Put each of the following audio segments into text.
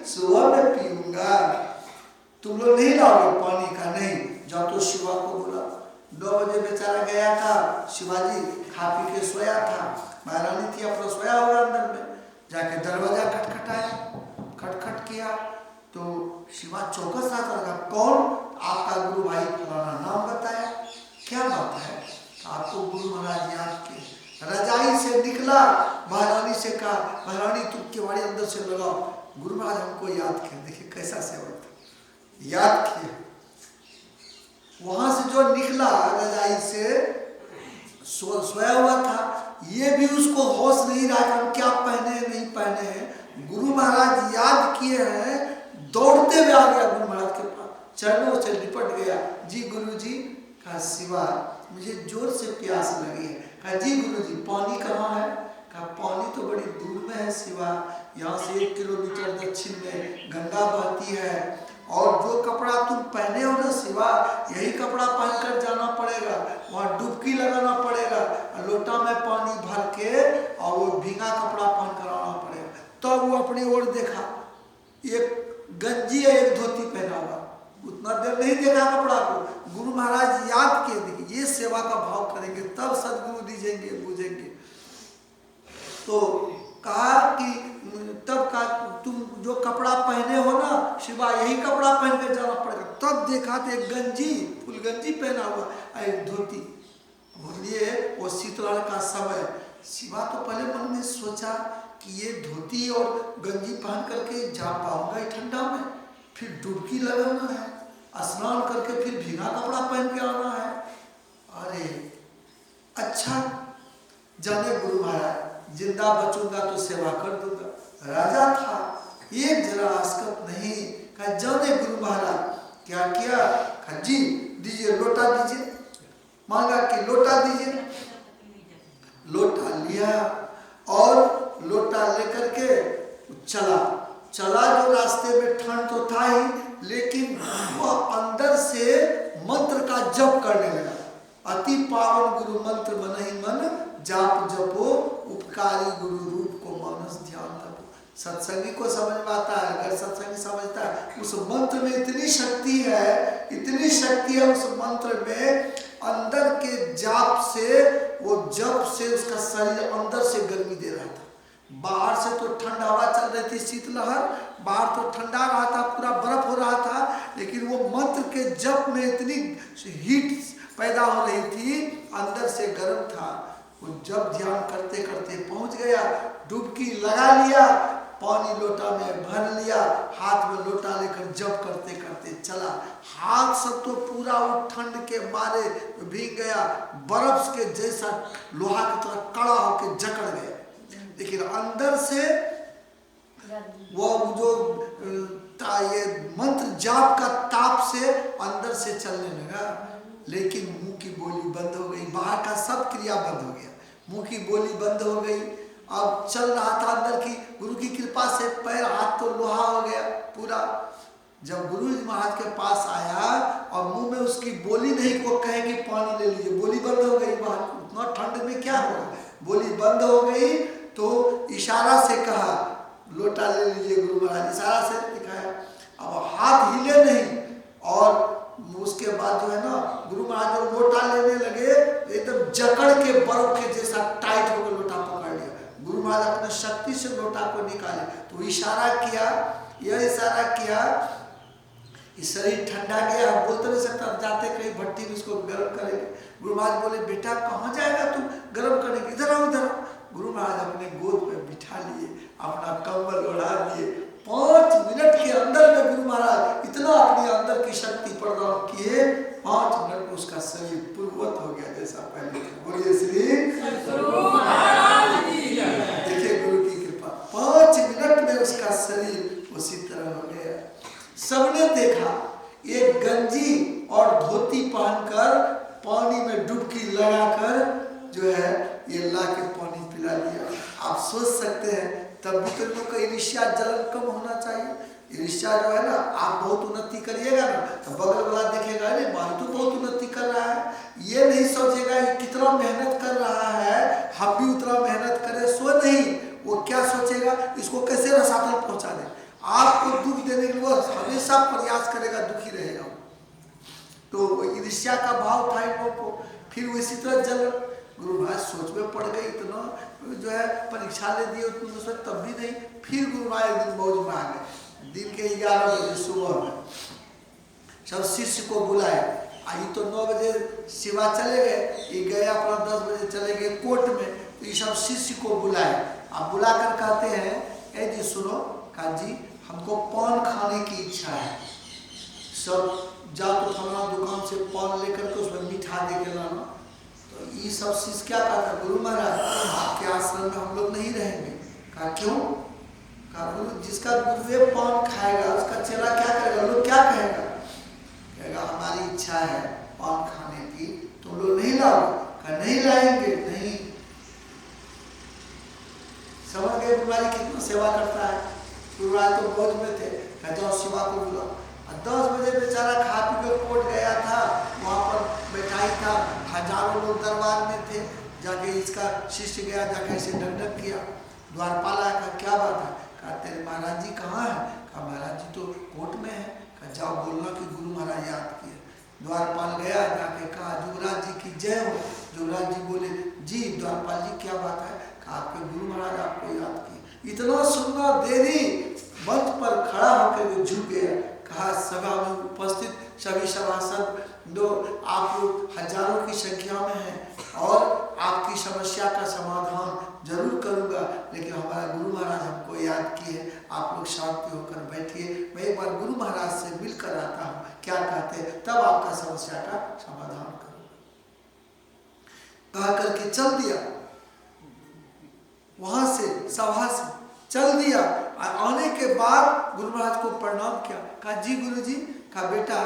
सुबह में पीऊंगा। तुम लोग नहीं लाओगे पानी का? नहीं जाओ। तो शिवा को बोला। 9 बजे बेचारा गया था, शिवाजी खा पी के सोया था, महारानी थी अपना सोया हुआ अंदर में, जाके दरवाजा खटखटाया, खटखट किया तो शिवा चौकस आता लगा। कौन? आपका गुरु भाई फलाना नाम बताया। क्या बात है? आपको गुरु महाराज याद किए। रजाई से निकला, महारानी से कहा महारानी तुम केवाड़ी अंदर से लगाओ, गुरु महाराज हमको याद किए। देखिए कैसा सेवक था, याद किए। वहां से जो निकला रजाई से सोया हुआ था, ये भी उसको होश नहीं रहा कि हम क्या पहने नहीं पहने हैं। गुरु महाराज याद किए हैं, दौड़ते हुए आ गया गुरु महाराज के पास, चरणों से लिपट गया। जी गुरु जी। कहा शिवा मुझे जोर से प्यास लगी है। कहा जी गुरु जी पानी कहाँ है? कहा पानी तो बड़ी दूर में है शिवा, यहाँ से 1 किलोमीटर दक्षिण में गंगा बहती है, और जो कपड़ा तुम पहने हो ना शिवा, यही कपड़ा पहनकर जाना पड़ेगा, वहाँ डुबकी लगाना पड़ेगा, लोटा में पानी भर के और वो भींगा कपड़ा पहन कर आना पड़ेगा। तो वो अपनी ओर देखा, एक गंजी है एक धोती पहना हुआ, उतना देर नहीं देखा कपड़ा को। गुरु महाराज याद किए। देखिए ये सेवा का भाव करेंगे तब सदगुरु दीजेंगे बुझेंगे। तो कहा कि तब का तुम जो कपड़ा पहने हो ना शिवा, यही कपड़ा पहन कर जाना पड़ेगा। तब देखा तो एक गंजी, फुल गंजी पहना हुआ, एक धोती। बोलिए वो शीतलहर का समय। शिवा तो पहले मन में सोचा कि ये धोती और गंजी पहन करके जा पाऊंगा ठंडा में, फिर डुबकी लगाना है, स्नान करके फिर भीगा कपड़ा पहन के आना है। अरे अच्छा जाने गुरु महाराज जिंदा बचूंगा तो सेवा कर दूंगा। राजा था, एक जरा आस्कत नहीं। कहा जाने गुरु महाराज क्या किया? कहा जी दीजिए लोटा दीजिए, मांगा कि लोटा दीजिए। लोटा लिया और लोटा लेकर के चला। जो रास्ते में ठंड तो था ही, लेकिन वह अंदर से मंत्र का जप करने लगा। अति पावन गुरु मंत्र मन ही मन जाप जपो, उपकारी गुरु रूप को मानस ध्यान दबो। सत्संगी को समझ में आता है, अगर सत्संगी समझता है उस मंत्र में इतनी शक्ति है, इतनी शक्ति है उस मंत्र में। अंदर के जाप से, वो जप से उसका शरीर अंदर से गर्मी दे रहा था। बाहर से तो ठंडा हवा चल रही थी, शीतलहर, बाहर तो ठंडा रहा था, पूरा बर्फ हो रहा था, लेकिन वो मंत्र के जप में इतनी हीट पैदा हो रही थी, अंदर से गर्म था। वो जब ध्यान करते करते पहुंच गया, डुबकी लगा लिया, पानी लोटा में भर लिया, हाथ में लोटा लेकर जप करते करते चला। हाथ सब तो पूरा वो ठंड के मारे भीग गया, बर्फ के जैसा लोहा की तरह कड़ा होकर जकड़ गया। लेकिन अंदर से वो जो ये मंत्र जाप का ताप से अंदर से चलने लगा। लेकिन मुंह की बोली बंद हो गई, बाहर का सब क्रिया बंद हो गया, मुंह की बोली बंद हो गई। अब चल रहा था अंदर की, गुरु की कृपा से पैर हाथ तो लोहा हो गया पूरा। जब गुरु जी महाराज के पास आया और मुंह में उसकी बोली नहीं, को कहे कि पानी ले लीजिए, बोली बंद हो गई। बाहर उतना ठंड में क्या होगा, बोली बंद हो गई। तो इशारा से कहा लोटा ले लीजिए गुरु महाराज, इशारा से दिखाया। अब हाथ हिले नहीं, और उसके बाद जो है ना गुरु महाराज जो लोटा लेने लगे, एकदम जकड़ के बर्फ के जैसा टाइट होकर लोटा पकड़ लिया। गुरु महाराज अपने शक्ति से लोटा को निकाले तो इशारा किया, यह इशारा किया, इस शरीर ठंडा गया, बोल तो नहीं सकता, जाते कहीं भट्टी में इसको गर्म करेंगे। गुरु महाराज बोले बेटा कहाँ जाएगा तू गर्म करने, इधर आओ इधर। गुरु महाराज अपने गोद में बिठा लिए, अपना कंबल ओढ़ा लिए। 5 मिनट के अंदर में गुरु महाराज इतना अपने अंदर की शक्ति प्रदान किए, 5 मिनट में उसका शरीर पूर्ववत हो गया जैसा पहले। बोलिए श्री गुरु महाराज की जय। देखिए गुरु की कृपा, 5 मिनट में उसका शरीर उसी तरह हो गया। सबने देखा, एक गंजी और धोती पहनकर पानी में डुबकी लगाकर जो है ये ला के पानी पिला दिया। आप सोच सकते हैं तब भी तो लोग का ईर्ष्या जलन कम होना चाहिए। ईर्ष्या जो है ना, आप बहुत उन्नति करिएगा ना तो बगल वाला देखेगा अरे भाई तो बहुत उन्नति कर रहा है, ये नहीं सोचेगा कि कितना मेहनत कर रहा है, हम भी उतना मेहनत करें। सो नहीं, वो क्या सोचेगा इसको कैसे रसातल पहुंचा दे। आपको हमेशा प्रयास करेगा, दुखी रहेगा। तो ईर्ष्या का भाव था इन लोगों को। फिर वो इसी तरह जल गुरु महाराज सोच में पड़ गए, इतना जो है परीक्षा ले दिए उतना तब भी नहीं। फिर गुरु महाराज एक दिन मौज में आ गए। दिन के 11 बजे सुबह में सब शिष्य को बुलाए। आई तो 9 बजे सेवा चले गए, ये गए अपना 10 बजे चले गए कोर्ट में। तो ये सब शिष्य को बुलाए। आप बुलाकर कहते हैं, ए जी सुनो, कहा जी हमको पान खाने की इच्छा है। सब जा तो फलाना दुकान से पान लेकर के उसमें मीठा दे के लाना। तो ये सब शिष्य क्या कहता, गुरु महाराज आपके आश्रम में हम लोग नहीं रहेंगे। कहा क्यों? कहा गुरु जिसका गुरुदेव पान खाएगा उसका चेला क्या करेगा, लोग क्या कहेगा? कहेगा हमारी इच्छा है पान खाने की, तुम लोग नहीं लाओ? कहा नहीं लाएंगे। नहीं समझ गए गुरु महाराज कितना सेवा करता है। गुरु महाराज तो मौज में थे, कहा जाओ शिवा को बुलाओ। 10 बजे बेचारा खा पी के कोर्ट गया था, वहाँ पर बैठाई था, हजारों लोग दरबार में थे। जाके इसका शिष्य गया, जाके इसे ढक किया। द्वारपाल आया, कहा क्या बात है? कहा तेरे महाराज जी कहाँ है? कहा महाराज जी तो कोर्ट में है। कहा जाओ बोलना कि गुरु महाराज याद किए। द्वारपाल गया, जाके कहा युवराज जी की जय हो। युवराज जी बोले जी द्वारपाल जी क्या बात है? कहा आपके गुरु महाराज आपको याद किए। इतना सुनना देरी, मंच पर खड़ा होकर वो झुक गया। कहा सभा में उपस्थित सभी सभासद लोग, आप लोग हजारों की संख्या में हैं और आपकी समस्या का समाधान जरूर करूंगा, लेकिन हमारा गुरु महाराज हमको याद किए। आप लोग शांति होकर बैठिए, मैं एक बार गुरु महाराज से मिलकर आता हूँ, क्या कहते हैं, तब आपका समस्या का समाधान करूंगा। कहा करके चल दिया, वहां से सभा से चल दिया। आने के बाद गुरु महाराज को प्रणाम किया। कहा जी गुरु जी। कहा बेटा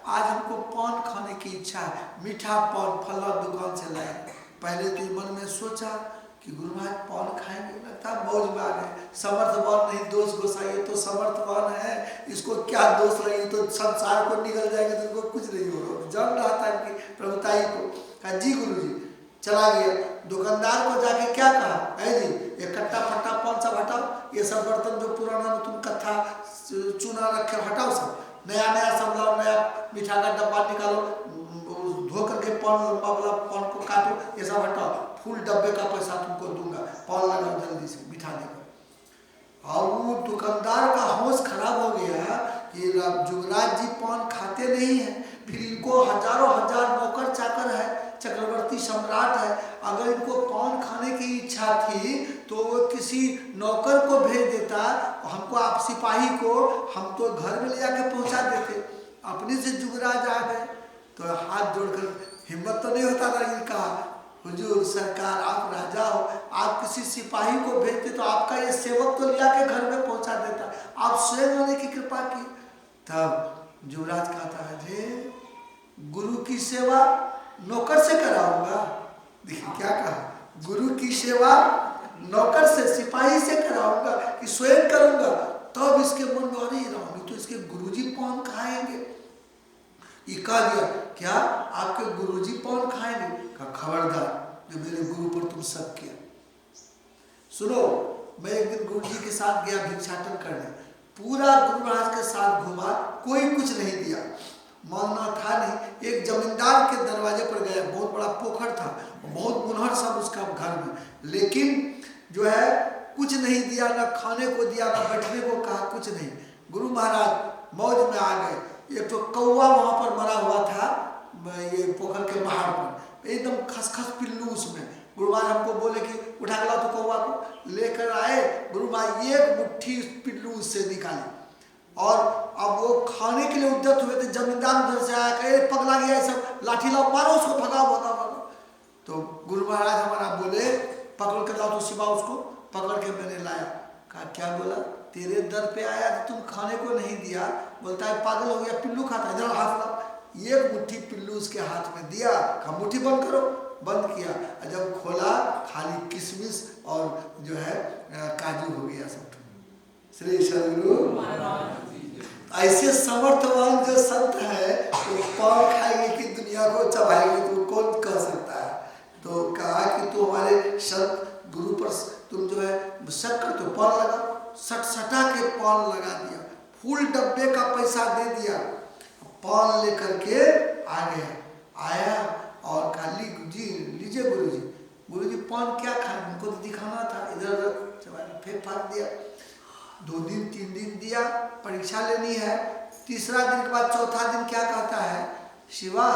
आज हमको पान खाने की इच्छा है, मीठा पान फला दुकान से लाए। पहले तो मन में सोचा कि गुरु महाराज पान खाएंगे, लगता मौज में आ गए। समर्थवान नहीं दोष गोसाई तो समर्थवान है, इसको क्या दोष लगी, तो संसार को निकल जाएगा तो इनको कुछ नहीं होगा। जब रहा था इनकी प्रभुताई को। कहा जी गुरु जी। चला गया, दुकानदार को जाके क्या कहा, है जी ये कट्टा फट्टा पान सब हटाओ, ये सब बर्तन जो पुराना में तुम कथा चूना रखे हटाओ, सब नया नया सब लाओ, नया मीठा का डब्बा निकालो, धो करके पान लंबा वाला पान को काटो, ये सब हटाओ, फुल डब्बे का पैसा तुमको दूंगा, पान लगाओ जल्दी से मीठा देकर। और वो दुकानदार का होश खराब हो गया कि युवराज जी पान खाते नहीं है, फिर इनको हजारों हजार नौकर चाकर है, चक्रवर्ती सम्राट है, अगर इनको पान खाने की इच्छा थी तो वो किसी नौकर को भेज देता, हमको आप सिपाही को हम तो घर में ले जाके पहुंचा देते। अपने से युवराज आ गए तो हाथ जोड़कर हिम्मत तो नहीं होता था, ये कहा हुजूर सरकार आप राजा हो, आप किसी सिपाही को भेजते तो आपका ये सेवक तो लिया के घर में पहुंचा देता, आप स्वयं आने की कृपा की। तब युवराज कहता है रे गुरु की सेवा नौकर से कराऊंगा। देखिए क्या कहा, गुरु की सेवा नौकर से सिपाही से कराऊंगा कि स्वयं करूंगा। तब इसके मन में अरे राम तो इसके गुरुजी पान खाएंगे। ये कह दिया क्या आपके गुरुजी पान खाएंगे? कहा खबरदार जो मेरे गुरु पर तुम शक किया। सुनो मैं एक दिन गुरुजी के साथ गया भिक्षाटन करने, पूरा गुरु महाराज के साथ घूमा, कोई कुछ नहीं दिया, मानना था नहीं। एक जमींदार के दरवाजे पर गया, बहुत बड़ा पोखर था, बहुत मुनहर सब उसका घर में, लेकिन जो है कुछ नहीं दिया, ना खाने को दिया, ना बैठने को कहा, कुछ नहीं। गुरु महाराज मौज में आ गए। एक तो कौवा वहाँ पर मरा हुआ था, ये पोखर के बाहर पर एकदम खसखस पिल्लू उसमें। गुरु महाराज हमको बोले कि उठा के लाओ, तो कौवा को लेकर आए। गुरु महाराज एक मुट्ठी पिल्लू उससे निकाली और अब वो खाने के लिए उद्यत हुए थे। जमींदार उधर से आया, कहे पगला गया सब, लाठी लाओ मारो उसको, भगाओ भगाओ भगाओ। तो गुरु महाराज हमारा बोले पकड़ के लाओ, तो शिवा उसको पकड़ के मैंने लाया। कहा क्या बोला, तेरे दर पे आया तो तुम खाने को नहीं दिया, बोलता है पागल हो गया, पिल्लू खाता है, जरा हाथ लाओ। एक मुट्ठी पिल्लू उसके हाथ में दिया, कहा मुट्ठी बंद करो, बंद किया। जब खोला खाली किशमिश और जो है काजू हो गया सब। श्री सदगुरु ऐसे समर्थवान जो संत है वो पान खाएंगे कि दुनिया को चबाएंगे, तो कौन कह सकता है। तो कहा कि तू हमारे संत गुरु पर तुम जो है शक कर, तो पान लगा, सट सटा के पान लगा दिया, फुल डब्बे का पैसा दे दिया, पान लेकर के आ गया। आया और कहा जी लीजिए गुरुजी। गुरुजी पान क्या खाए, उनको तो दिखाना था, इधर उधर फेंक फाक दिया। 2 दिन 3 दिन दिया, परीक्षा लेनी है। तीसरा दिन के बाद चौथा दिन क्या कहता है, शिवा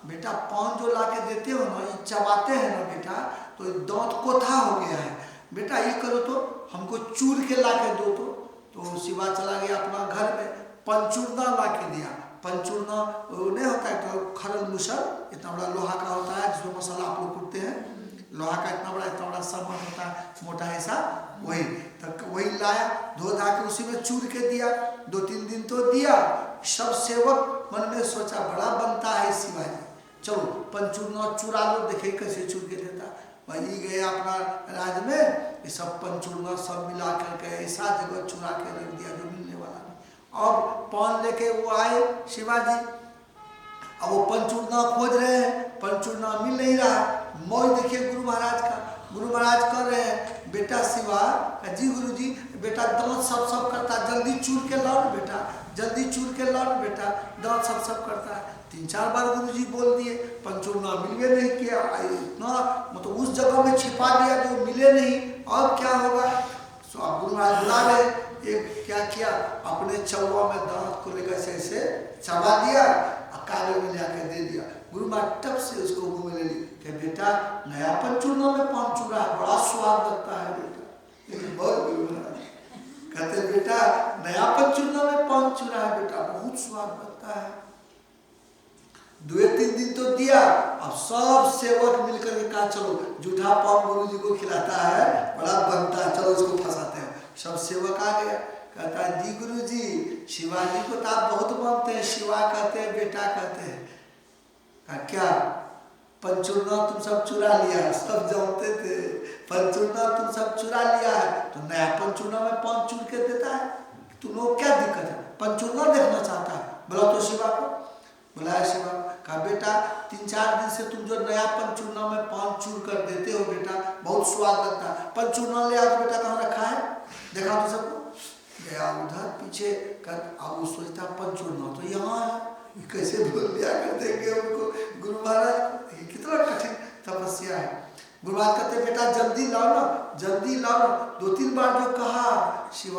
बेटा पान जो ला के देते हो ना, ये चबाते हैं ना बेटा, तो दांत कोथा हो गया है, बेटा ये करो तो हमको चूर के ला के दो। तो शिवा चला गया अपना घर में, पंचूर्णा ला के दिया। पंचूर्णा वो नहीं होता है तो खरल मुसल, इतना बड़ा लोहा का होता है जिसमें मसाला आप लोग कूटते हैं, लोहा का इतना बड़ा सामान होता है, मोटा ऐसा, वही लाया, धो धा के उसी में चूर के दिया। 2-3 दिन तो दिया। सब सेवक मन में सोचा बड़ा बनता है शिवाजी, चलो पंचूर्णा चुरा लो, देखे कैसे चूर के देता। वही गए अपना राज में, ये सब पंचूर्णा सब मिला करके ऐसा जगह चुरा के रख दिया जो मिलने वाला नहीं। अब पान लेके वो आए शिवाजी, अब वो पंचूर्णा खोज रहे हैं, पंचूर्णा मिल नहीं रहा। मौज देखिए गुरु महाराज का, गुरु महाराज कर रहे हैं, बेटा शिवा जी गुरुजी बेटा दांत सब करता, जल्दी चूर के लौट बेटा, जल्दी चूर के लौट बेटा, दांत सब करता है। 3-4 बार गुरुजी बोल दिए, पंचूर्णा मिलवे नहीं किया, इतना मतलब उस जगह में छिपा दिया जो मिले नहीं। अब क्या होगा, सो अब गुरु महाराज बुला रहे, एक क्या किया, अपने चौवा में दांत को लेकर ऐसे चबा दिया, कागज में जाकर दे दिया। गुरु महाराज टप से उसको मुंह में ले ली कि बेटा नया पंचूर्णा में पान चूरा है, बड़ा स्वाद लगता है बेटा। लेकिन बहुत गुरु महाराज कहते बेटा नया पंचूर्णा में पान चूरा है बेटा, बहुत स्वाद लगता है। 2-3 दिन तो दिया। अब सब सेवक मिलकर के कहा चलो जूठा पान गुरु जी को खिलाता है, बड़ा बनता है, चलो इसको फंसाते हैं। सब सेवक आ गया, कहता है जी गुरु जी शिवाजी को तो आप बहुत मानते हैं, शिवा कहते हैं बेटा कहते हैं। कहा क्या पंचूर्णा तुम सब चुरा लिया, सब जानते थे पंचूर्णा तुम सब चुरा लिया है, तो नया पंचूर्णा में पान चूर के देता है, तुम लोग क्या दिक्कत है, पंचूर्णा देखना चाहता है, बोला तो शिवा को। बुलाया शिवा, कहा बेटा 3-4 दिन से तुम जो नया पंचूर्णा में पान चूर कर देते हो बेटा, बहुत स्वाद लगता है, पंचूर्णा ले आओ बेटा, कहाँ रखा है, देखा तो सबको। गया उधर पीछे कर, अब वो सोचता पंचूर्णा तो यहाँ है, कैसे भूल लिया कर देंगे उनको गुरु महाराज, कितना कठिन तपस्या है। गुरु महाराज कहते बेटा जल्दी लाओ ना, जल्दी लाओ ना। 2-3 बार जो कहा शिवा